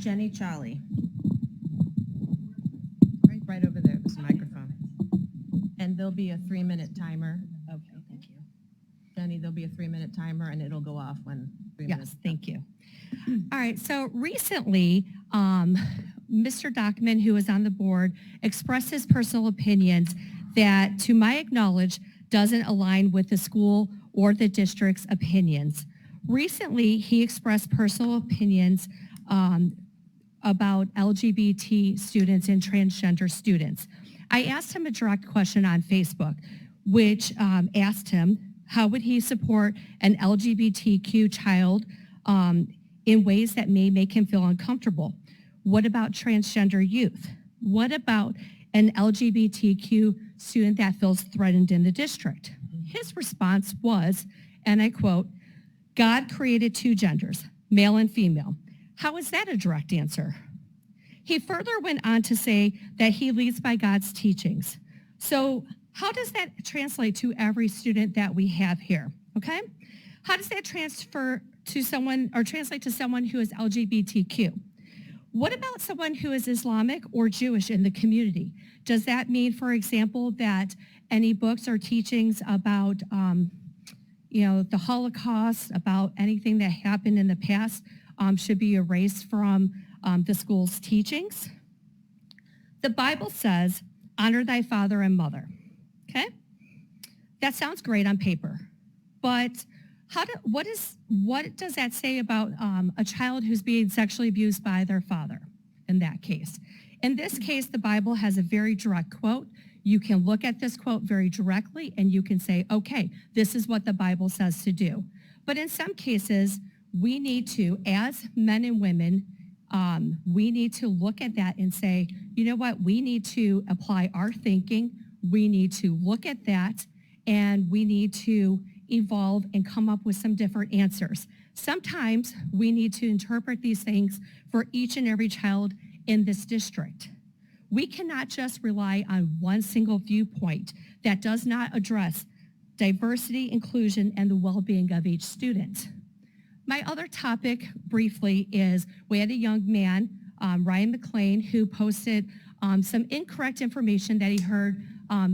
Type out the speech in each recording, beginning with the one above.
Jenny Charlie. Right over there, there's a microphone. And there'll be a 3-minute timer. Okay, thank you. Jenny, there'll be a 3-minute timer and it'll go off when 3 minutes. Yes, thank you. All right, so recently, Mr. Dockman, who is on the board, expressed his personal opinions that, to my knowledge, doesn't align with the school or the district's opinions. Recently, he expressed personal opinions about LGBT students and transgender students. I asked him a direct question on Facebook, which asked him, how would he support an LGBTQ child in ways that may make him feel uncomfortable? What about transgender youth? What about an LGBTQ student that feels threatened in the district? His response was, and I quote, God created 2 genders, male and female. How is that a direct answer? He further went on to say that he leads by God's teachings. So how does that translate to every student that we have here, okay? How does that transfer to someone or translate to someone who is LGBTQ? What about someone who is Islamic or Jewish in the community? Does that mean, for example, that any books or teachings about the Holocaust, about anything that happened in the past should be erased from the school's teachings? The Bible says, honor thy father and mother, okay? That sounds great on paper, but what does that say about a child who's being sexually abused by their father in that case? In this case, the Bible has a very direct quote. You can look at this quote very directly and you can say, okay, this is what the Bible says to do. But in some cases, we need to, as men and women, we need to look at that and say, you know what, we need to apply our thinking, we need to look at that, and we need to evolve and come up with some different answers. Sometimes we need to interpret these things for each and every child in this district. We cannot just rely on one single viewpoint that does not address diversity, inclusion, and the well-being of each student. My other topic, briefly, is we had a young man, Ryan McLean, who posted some incorrect information that he heard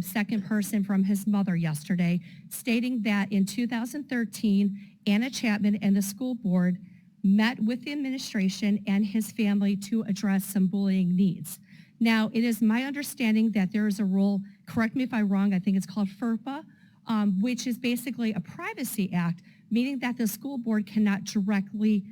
second person from his mother yesterday, stating that in 2013, Anna Chapman and the school board met with the administration and his family to address some bullying needs. Now, it is my understanding that there is a rule, correct me if I'm wrong, I think it's called FERPA, which is basically a privacy act, meaning that the school board cannot directly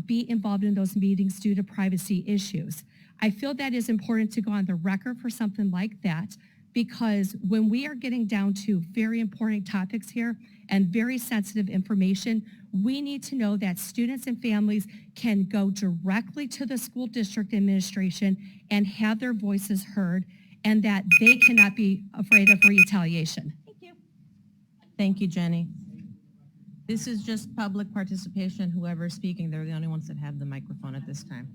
be involved in those meetings due to privacy issues. I feel that is important to go on the record for something like that, because when we are getting down to very important topics here and very sensitive information, we need to know that students and families can go directly to the school district administration and have their voices heard, and that they cannot be afraid of retaliation. Thank you. Thank you, Jenny. This is just public participation. Whoever's speaking, they're the only ones that have the microphone at this time.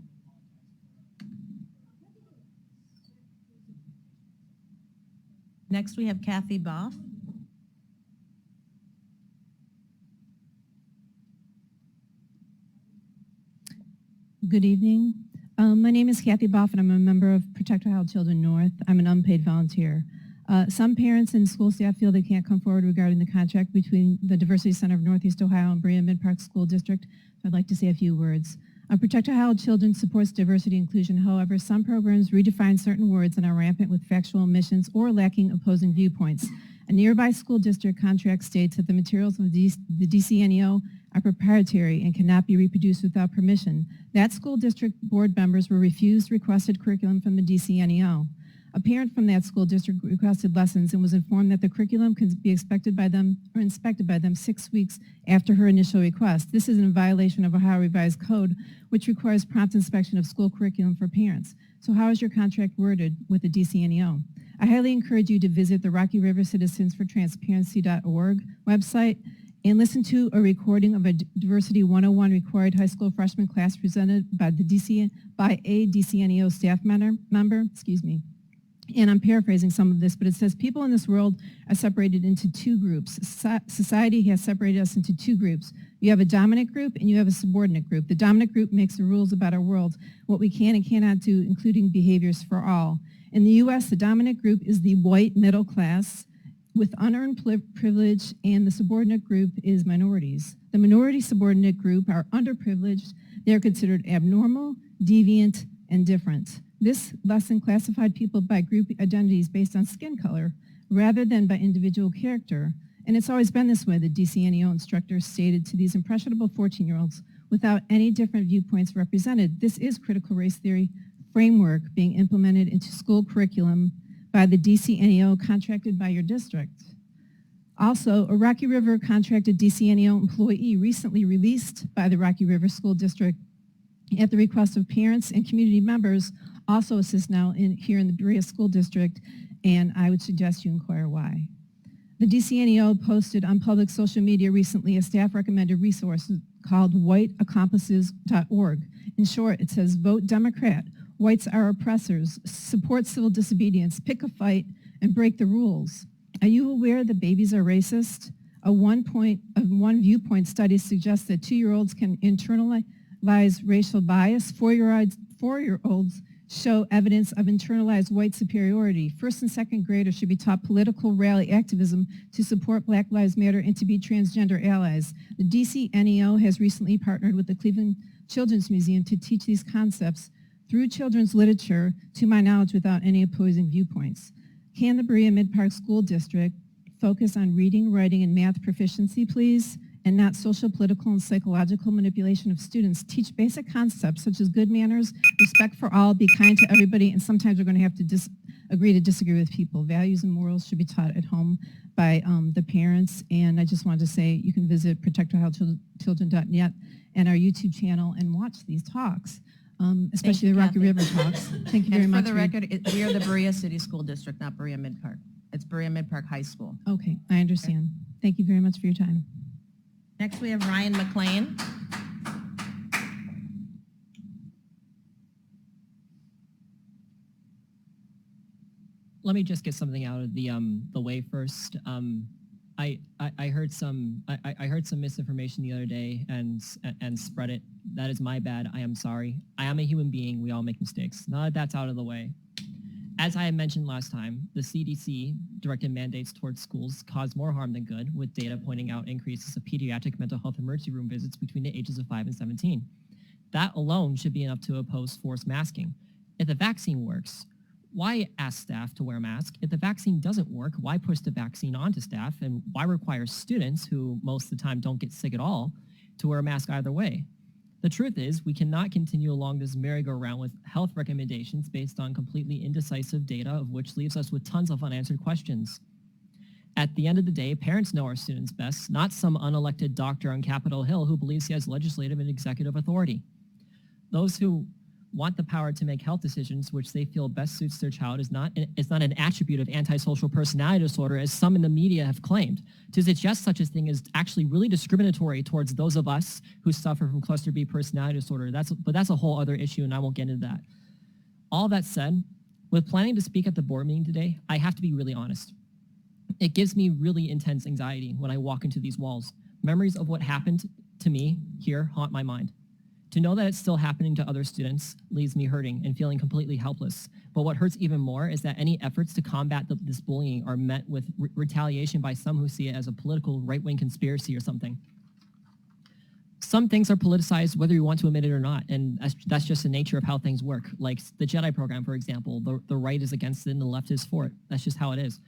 Next, we have Kathy Boff. Good evening. My name is Kathy Boff, and I'm a member of Protect Our Child Children North. I'm an unpaid volunteer. Some parents and school staff feel they can't come forward regarding the contract between the Diversity Center of Northeast Ohio and Berea Mid-Park School District. I'd like to say a few words. Protect Our Child Children supports diversity and inclusion. However, some programs redefine certain words and are rampant with factual omissions or lacking opposing viewpoints. A nearby school district contract states that the materials of the DCNEO are proprietary and cannot be reproduced without permission. That school district board members were refused requested curriculum from the DCNEO. A parent from that school district requested lessons and was informed that the curriculum can be expected by them or inspected by them 6 weeks after her initial request. This is in violation of Ohio Revised Code, which requires prompt inspection of school curriculum for parents. So how is your contract worded with the DCNEO? I highly encourage you to visit the Rocky River Citizens for Transparency.org website and listen to a recording of a Diversity 101 required high school freshman class presented by a DCNEO staff member. And I'm paraphrasing some of this, but it says, people in this world are separated into 2 groups. Society has separated us into 2 groups, You have a dominant group and you have a subordinate group. The dominant group makes the rules about our world, what we can and cannot do, including behaviors for all. In the U.S., the dominant group is the white middle class with unearned privilege, and the subordinate group is minorities. The minority subordinate group are underprivileged. They are considered abnormal, deviant, and different. This lesson classified people by group identities based on skin color rather than by individual character. And it's always been this way, the DCNEO instructor stated to these impressionable 14-year-olds without any different viewpoints represented. This is critical race theory framework being implemented into school curriculum by the DCNEO contracted by your district. Also, a Rocky River contracted DCNEO employee recently released by the Rocky River School District at the request of parents and community members also assists now here in the Berea School District, and I would suggest you inquire why. The DCNEO posted on public social media recently a staff recommended resource called whiteaccomplices.org. In short, it says, vote Democrat, whites are oppressors, support civil disobedience, pick a fight, and break the rules. Are you aware that babies are racist? A one viewpoint study suggests that 2-year-olds can internalize racial bias. 4-year-olds show evidence of internalized white superiority. First and second graders should be taught political rally activism to support Black Lives Matter and to be transgender allies. The DCNEO has recently partnered with the Cleveland Children's Museum to teach these concepts through children's literature, to my knowledge, without any opposing viewpoints. Can the Berea Mid-Park School District focus on reading, writing, and math proficiency, please, and not social, political, and psychological manipulation of students? Teach basic concepts such as good manners, respect for all, be kind to everybody, and sometimes we're going to have to agree to disagree with people. Values and morals should be taught at home by the parents, and I just wanted to say you can visit protectourchildren.net and our YouTube channel and watch these talks. Especially the Rocky River talks. Thank you very much. For the record, we are the Berea City School District, not Berea Mid-Park. It's Berea Mid-Park High School. Okay, I understand. Thank you very much for your time. Next, we have Ryan McLean. Let me just get something out of the way first. I heard some misinformation the other day and spread it. That is my bad. I am sorry. I am a human being. We all make mistakes. Now that that's out of the way. As I had mentioned last time, the CDC directed mandates towards schools cause more harm than good, with data pointing out increases of pediatric mental health emergency room visits between the ages of 5 and 17. That alone should be enough to oppose forced masking. If the vaccine works, why ask staff to wear a mask? If the vaccine doesn't work, why push the vaccine onto staff? And why require students, who most of the time don't get sick at all, to wear a mask either way? The truth is, we cannot continue along this merry-go-round with health recommendations based on completely indecisive data, of which leaves us with tons of unanswered questions. At the end of the day, parents know our students best, not some unelected doctor on Capitol Hill who believes he has legislative and executive authority. Those who want the power to make health decisions which they feel best suits their child is not an attribute of antisocial personality disorder, as some in the media have claimed. To suggest such a thing is actually really discriminatory towards those of us who suffer from cluster B personality disorder. But that's a whole other issue, and I won't get into that. All that said, with planning to speak at the board meeting today, I have to be really honest. It gives me really intense anxiety when I walk into these walls. Memories of what happened to me here haunt my mind. To know that it's still happening to other students leaves me hurting and feeling completely helpless. But what hurts even more is that any efforts to combat this bullying are met with retaliation by some who see it as a political right-wing conspiracy or something. Some things are politicized whether you want to admit it or not, and that's just the nature of how things work. Like the Jedi program, for example, the right is against it and the left is for it. That's just how it is.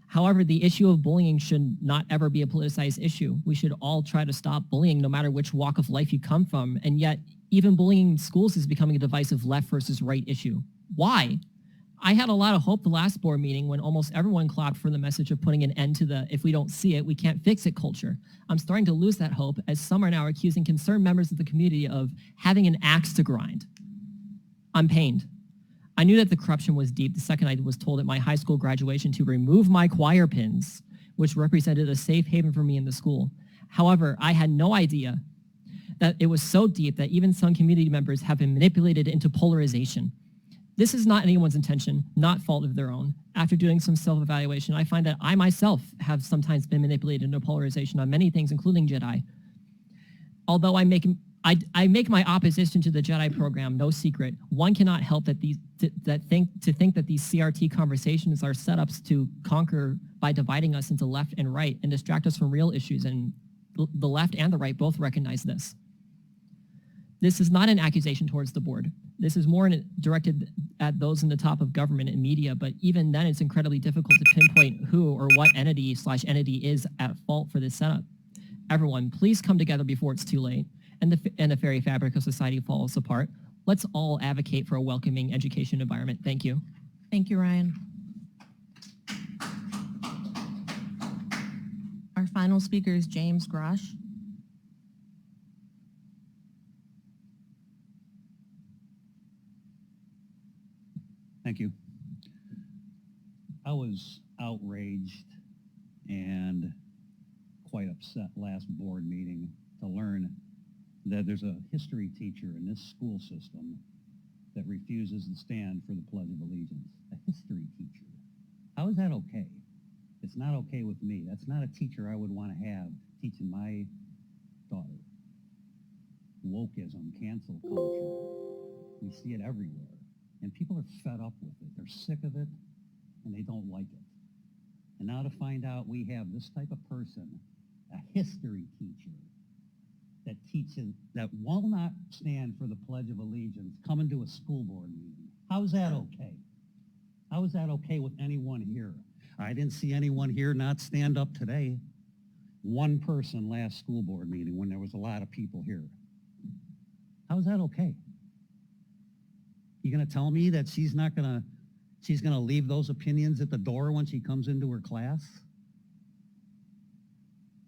However, the issue of bullying should not ever be a politicized issue. We should all try to stop bullying no matter which walk of life you come from, and yet even bullying in schools is becoming a divisive left versus right issue. Why? I had a lot of hope the last board meeting when almost everyone clapped for the message of putting an end to the "if we don't see it, we can't fix it" culture. I'm starting to lose that hope, as some are now accusing concerned members of the community of having an axe to grind. I'm pained. I knew that the corruption was deep the second I was told at my high school graduation to remove my choir pins, which represented a safe haven for me in the school. However, I had no idea that it was so deep that even some community members have been manipulated into polarization. This is not anyone's intention, not fault of their own. After doing some self-evaluation, I find that I myself have sometimes been manipulated into polarization on many things, including Jedi. although I make my opposition to the Jedi program no secret, one cannot help that think that these CRT conversations are setups to conquer by dividing us into left and right and distract us from real issues, and the left and the right both recognize this. This is not an accusation towards the board. This is more directed at those in the top of government and media, but even then it's incredibly difficult to pinpoint who or what entity is at fault for this setup. Everyone, please come together before it's too late and the very fabric of society falls apart. Let's all advocate for a welcoming education environment. Thank you. Thank you, Ryan. Our final speaker is James Grosh. Thank you. I was outraged and quite upset last board meeting to learn that there's a history teacher in this school system that refuses to stand for the Pledge of Allegiance. A history teacher. How is that okay? It's not okay with me. That's not a teacher I would want to have teaching my daughter. Wokeism, cancel culture. We see it everywhere. And people are fed up with it. They're sick of it, and they don't like it. And now to find out we have this type of person, a history teacher, that will not stand for the Pledge of Allegiance, coming to a school board meeting. How's that okay? How is that okay with anyone here? I didn't see anyone here not stand up today. One person last school board meeting when there was a lot of people here. How is that okay? You gonna tell me that she's gonna leave those opinions at the door when she comes into her class?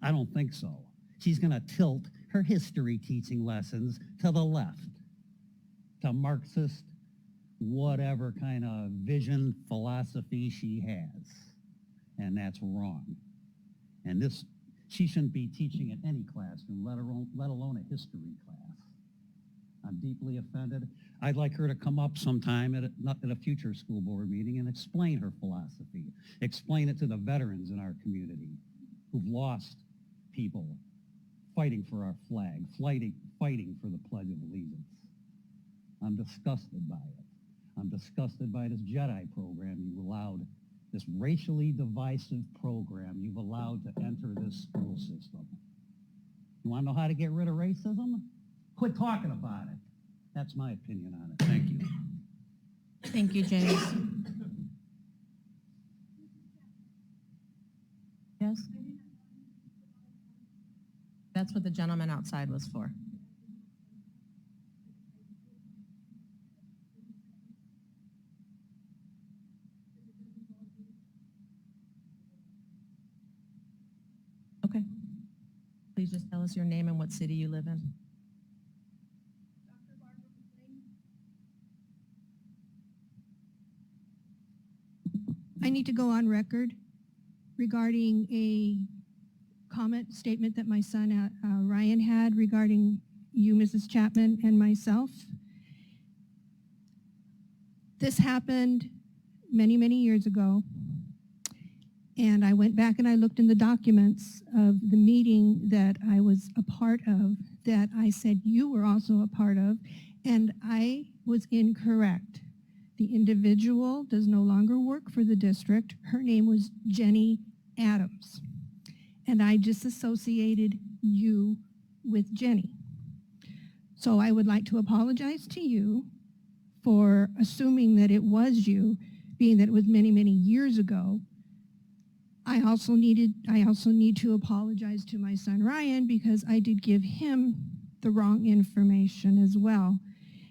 I don't think so. She's gonna tilt her history teaching lessons to the left, to Marxist, whatever kind of vision, philosophy she has. And that's wrong. And she shouldn't be teaching in any classroom, let alone a history class. I'm deeply offended. I'd like her to come up sometime at a future school board meeting and explain her philosophy. Explain it to the veterans in our community who've lost people fighting for our flag, fighting for the Pledge of Allegiance. I'm disgusted by it. I'm disgusted by this Jedi program you've allowed, this racially divisive program you've allowed to enter this school system. You want to know how to get rid of racism? Quit talking about it. That's my opinion on it. Thank you. Thank you, James. Yes? That's what the gentleman outside was for. Okay. Please just tell us your name and what city you live in. I need to go on record regarding a statement that my son Ryan had regarding you, Mrs. Chapman, and myself. This happened many, many years ago, and I went back and I looked in the documents of the meeting that I was a part of, that I said you were also a part of, and I was incorrect. The individual does no longer work for the district. Her name was Jenny Adams. And I disassociated you with Jenny. So I would like to apologize to you for assuming that it was you, being that it was many, many years ago. I also need to apologize to my son Ryan because I did give him the wrong information as well.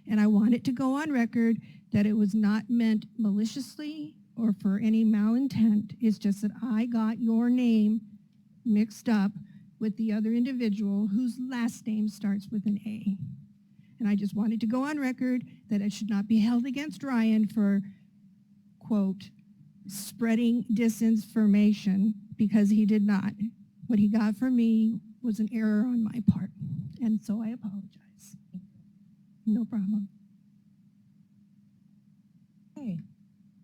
And I want it to go on record that it was not meant maliciously or for any malintent. It's just that I got your name mixed up with the other individual whose last name starts with an A. And I just wanted to go on record that it should not be held against Ryan for, quote, spreading disinformation, because he did not. What he got from me was an error on my part. And so I apologize. No problem. Okay.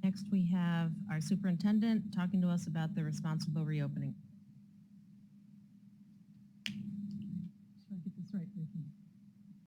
Next, we have our superintendent talking to us about the responsible reopening.